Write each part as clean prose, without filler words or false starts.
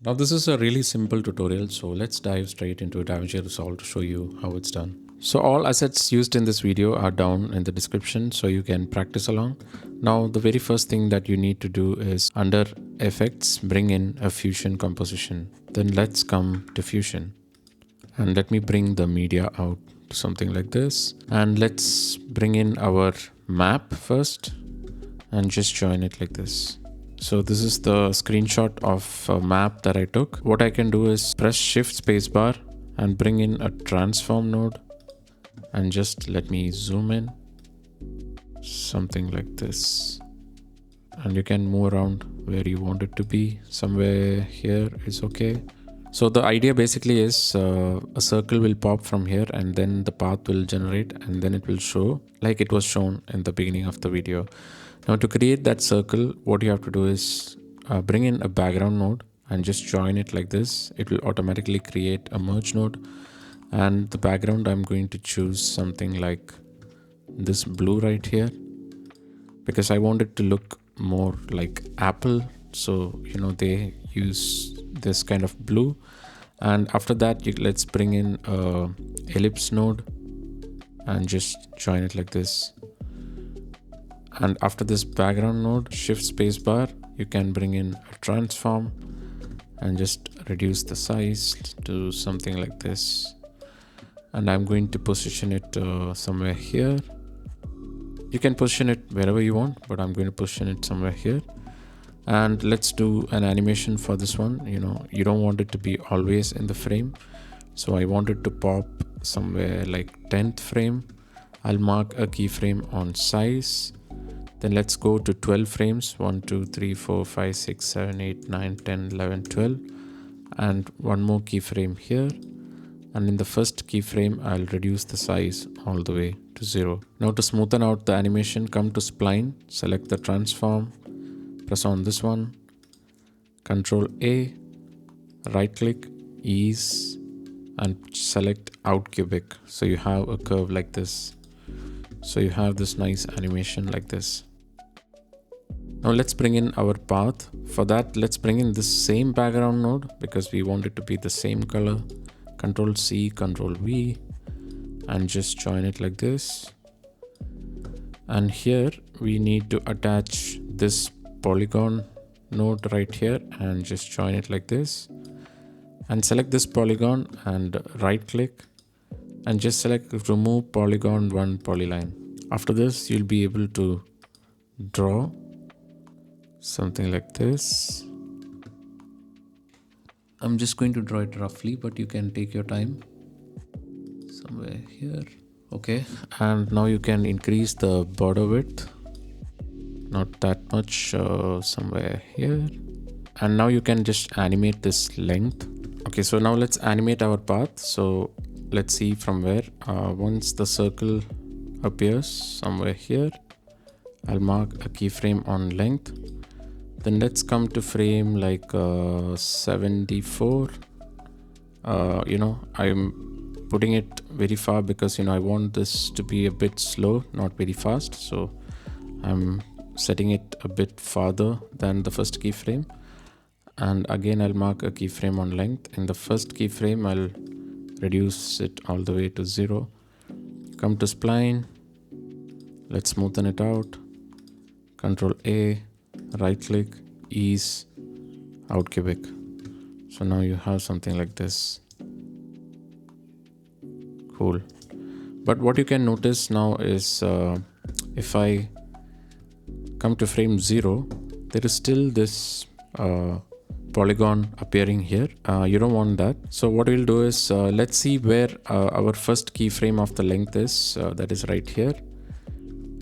Now this is a really simple tutorial, so let's dive straight into DaVinci Resolve to show you how it's done. So all assets used in this video are down in the description so you can practice along. Now the very first thing that you need to do is under effects, bring in a fusion composition. Then let's come to fusion and let me bring the media out to something like this. And let's bring in our map first and just join it like this. So this is the screenshot of a map that I took. What I can do is press Shift spacebar and bring in a transform node and just let me zoom in, something like this. And you can move around where you want it to be. Somewhere here is okay. So the idea basically is a circle will pop from here and then the path will generate and then it will show like it was shown in the beginning of the video. Now to create that circle, what you have to do is bring in a background node and just join it like this. It will automatically create a merge node, and the background I'm going to choose something like this blue right here because I want it to look more like Apple. So, you know, they use this kind of blue. And after that, let's bring in a ellipse node and just join it like this. And after this background node, shift spacebar, you can bring in a transform and just reduce the size to something like this. And I'm going to position it somewhere here. You can position it wherever you want, but I'm going to position it somewhere here. And let's do an animation for this one. You know, you don't want it to be always in the frame. So I want it to pop somewhere like 10th frame. I'll mark a keyframe on size. Then let's go to 12 frames, 1, 2, 3, 4, 5, 6, 7, 8, 9, 10, 11, 12. And one more keyframe here. And in the first keyframe, I'll reduce the size all the way to 0. Now to smoothen out the animation, come to spline, select the transform, press on this one, Control A, right click, ease, and select out cubic. So you have a curve like this. So you have this nice animation like this. Now let's bring in our path. For that, let's bring in this same background node because we want it to be the same color. Control C, Control V, and just join it like this. And here we need to attach this polygon node right here and just join it like this. And select this polygon and right click and just select remove polygon 1 polyline. After this, you'll be able to draw something like this. I'm just going to draw it roughly, but you can take your time. Somewhere here. Okay. And now you can increase the border width. Not that much, somewhere here. And now you can just animate this length. Okay, so now let's animate our path. So let's see from where. Once the circle appears somewhere here, I'll mark a keyframe on length. Then let's come to frame like 74. You know, I'm putting it very far because, you know, I want this to be a bit slow, not very fast. So I'm setting it a bit farther than the first keyframe. And again, I'll mark a keyframe on length. In the first keyframe, I'll reduce it all the way to 0. Come to spline. Let's smoothen it out. Control A, right click, ease, out cubic. So now you have something like this. Cool. But what you can notice now is if I come to frame 0, there is still this polygon appearing here. You don't want that. So what we'll do is let's see where our first keyframe of the length is. That is right here.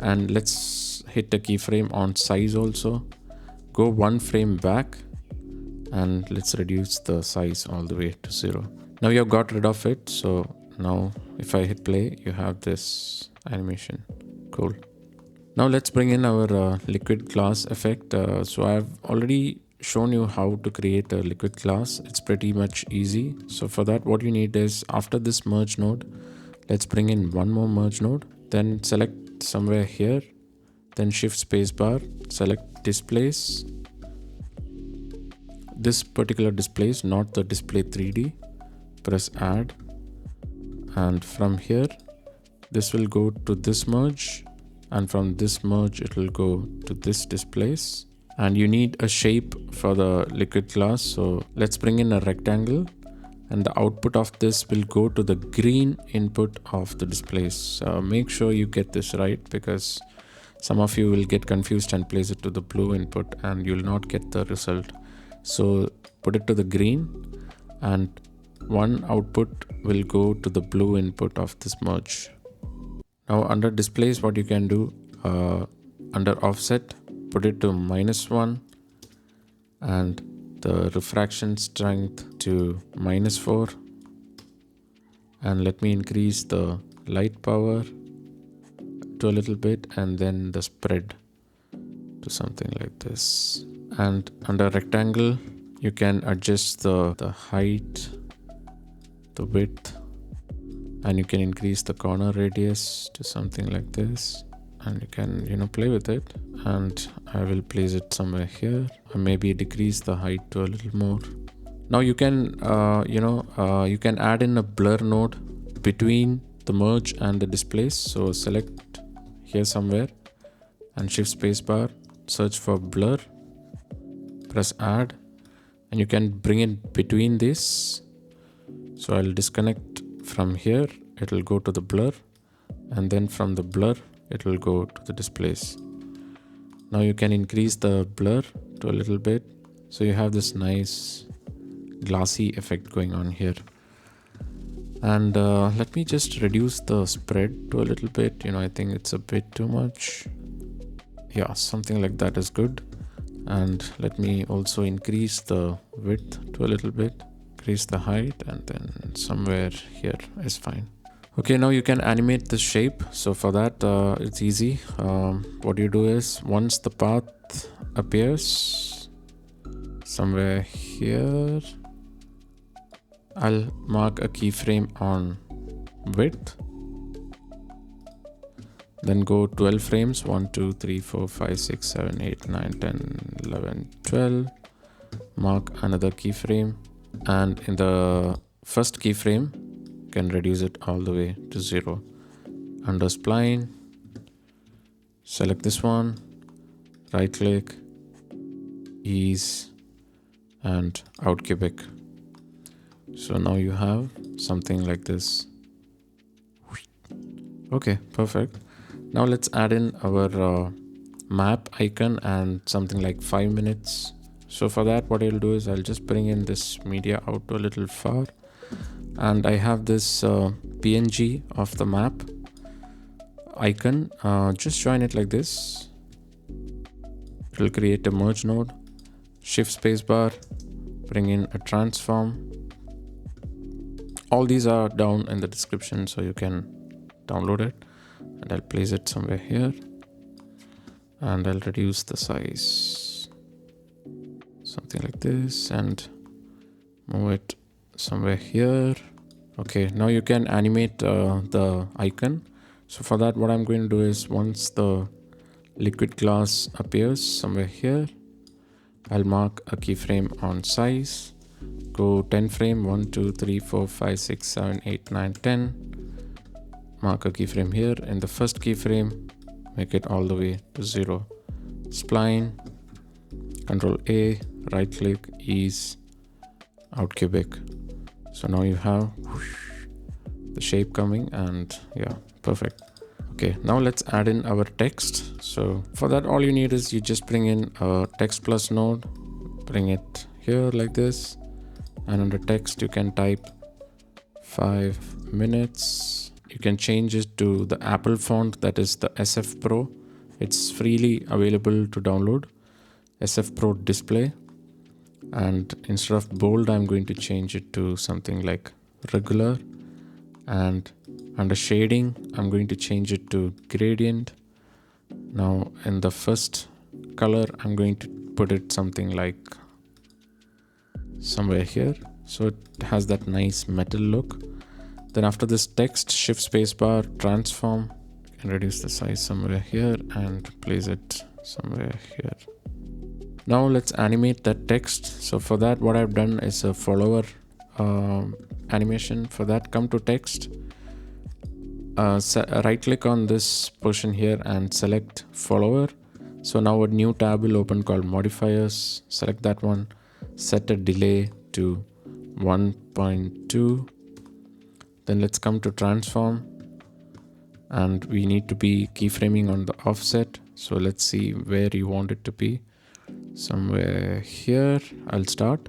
And let's hit the keyframe on size also. Go 1 frame back and let's reduce the size all the way to 0. Now you have got rid of it. So now if I hit play, you have this animation. Cool. Now let's bring in our liquid glass effect. So I've already shown you how to create a liquid glass. It's pretty much easy. So for that, what you need is after this merge node, let's bring in one more merge node. Then select somewhere here. Then shift spacebar, select displace. this particular displays, not the display 3D. Press add, and from here this will go to this merge, and from this merge it will go to this displays. And you need a shape for the liquid glass, so let's bring in a rectangle, and the output of this will go to the green input of the displays. Make sure you get this right, because some of you will get confused and place it to the blue input and you will not get the result. So put it to the green, and one output will go to the blue input of this merge. Now under displays, what you can do, under offset, put it to -1 and the refraction strength to -4, and let me increase the light power to a little bit, and then the spread to something like this. And under rectangle, you can adjust the height, the width, and you can increase the corner radius to something like this, and you can play with it. And I will place it somewhere here, or maybe decrease the height to a little more. Now you can you can add in a blur node between the merge and the displays. So select here somewhere and shift spacebar, search for blur, press add, and you can bring it between this. So I'll disconnect from here, it will go to the blur, and then from the blur it will go to the displays. Now you can increase the blur to a little bit, so you have this nice glassy effect going on here. And let me just reduce the spread to a little bit. I think it's a bit too much. Yeah, something like that is good. And let me also increase the width to a little bit, increase the height, and then somewhere here is fine. Okay, now you can animate the shape. So for that, it's easy. What you do is, once the path appears somewhere here, I'll mark a keyframe on width, then go 12 frames, 1 2 3 4 5 6 7 8 9 10 11 12, mark another keyframe, and in the first keyframe you can reduce it all the way to 0. Under spline, select this one, right click, ease, and out cubic. So now you have something like this. Okay, perfect. Now let's add in our map icon and something like 5 minutes. So for that, what I'll do is I'll just bring in this media out to a little far, and I have this PNG of the map icon. Just join it like this. It will create a merge node. Shift spacebar, bring in a transform. All these are down in the description, so you can download it. And I'll place it somewhere here, and I'll reduce the size, something like this, and move it somewhere here. Okay, now you can animate the icon. So for that, what I'm going to do is, once the liquid glass appears somewhere here, I'll mark a keyframe on size, go 10 frame, 1 2 3 4 5 6 7 8 9 10, mark a keyframe here. In the first keyframe, make it all the way to 0. Spline, Control A, right click, ease, out cubic. So now you have the shape coming, and yeah, perfect. Okay, now let's add in our text. So for that, all you need is you just bring in a text plus node, bring it here like this, and under text you can type 5 minutes. You can change it to the Apple font, that is the SF Pro. It's freely available to download, SF Pro display. And instead of bold, I'm going to change it to something like regular. And under shading, I'm going to change it to gradient. Now in the first color, I'm going to put it something like somewhere here, so it has that nice metal look. Then after this text, shift spacebar, transform, you can reduce the size somewhere here and place it somewhere here. Now let's animate that text. So for that, what I've done is a follower animation. For that, come to text, right click on this portion here and select follower. So now a new tab will open called modifiers. Select that one, set a delay to 1.2. Then let's come to transform, and we need to be keyframing on the offset. So let's see where you want it to be. Somewhere here. I'll start.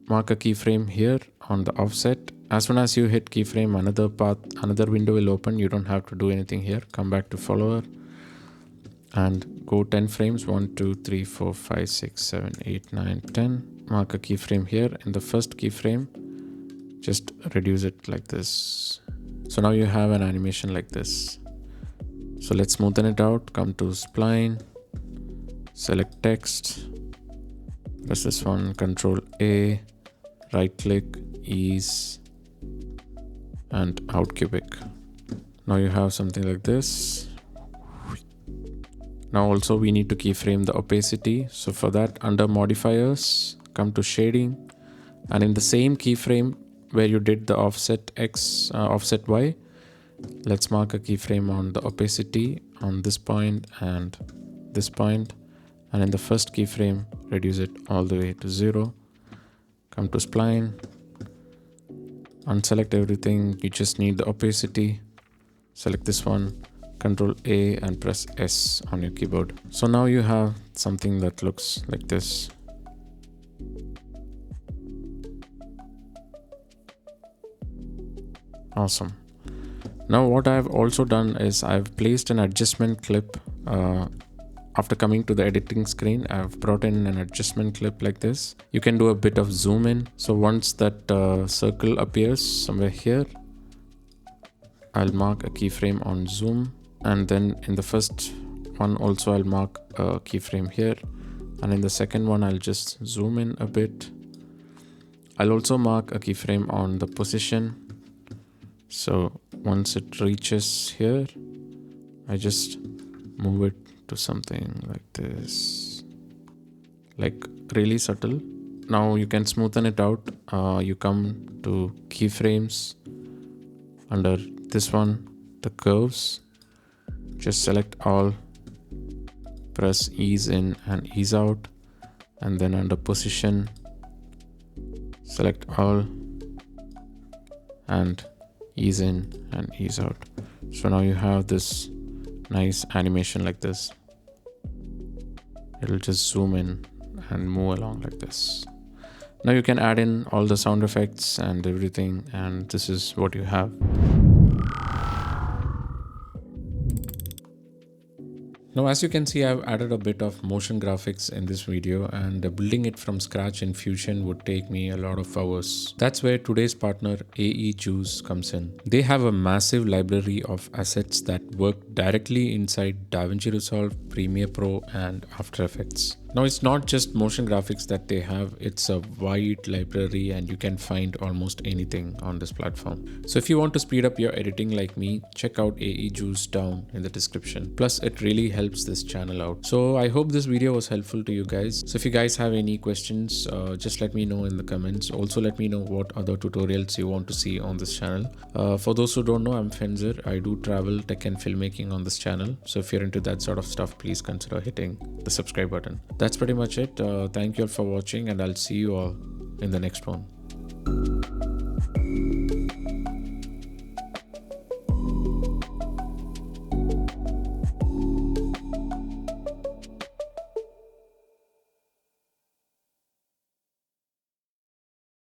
Mark a keyframe here on the offset. As soon as you hit keyframe, another window will open. You don't have to do anything here. Come back to follower and go 10 frames. 1, 2, 3, 4, 5, 6, 7, 8, 9, 10. Mark a keyframe here. In the first keyframe, just reduce it like this. So now you have an animation like this. So let's smoothen it out. Come to spline, select text, press this one, Control A, right click, ease, and out cubic. Now you have something like this. Now also we need to keyframe the opacity. So for that, under modifiers, come to shading, and in the same keyframe where you did the offset X, offset Y, let's mark a keyframe on the opacity on this point and this point. And in the first keyframe, reduce it all the way to 0. Come to spline, unselect everything. You just need the opacity. Select this one, Control A, and press S on your keyboard. So now you have something that looks like this. Awesome. Now what I've also done is I've placed an adjustment clip. After coming to the editing screen, I've brought in an adjustment clip like this. You can do a bit of zoom in. So once that circle appears somewhere here, I'll mark a keyframe on zoom. And then in the first one also I'll mark a keyframe here. And in the second one, I'll just zoom in a bit. I'll also mark a keyframe on the position. So once it reaches here, I just move it to something like this, like really subtle. Now you can smoothen it out. You come to keyframes, under this one, the curves, just select all, press ease in and ease out, and then under position, select all and ease in and ease out. So now you have this nice animation like this. It'll just zoom in and move along like this. Now you can add in all the sound effects and everything, and this is what you have. Now, as you can see, I've added a bit of motion graphics in this video, and building it from scratch in Fusion would take me a lot of hours. That's where today's partner AEJUICE comes in. They have a massive library of assets that work directly inside DaVinci Resolve, Premiere Pro, and After Effects. Now, it's not just motion graphics that they have, it's a wide library and you can find almost anything on this platform. So if you want to speed up your editing like me, check out AEJUICE down in the description. Plus, it really helps this channel out. So I hope this video was helpful to you guys. So if you guys have any questions, just let me know in the comments. Also, let me know what other tutorials you want to see on this channel. For those who don't know, I'm Fenzer. I do travel, tech, and filmmaking on this channel. So if you're into that sort of stuff, please consider hitting the subscribe button. That's pretty much it. Thank you all for watching, and I'll see you all in the next one.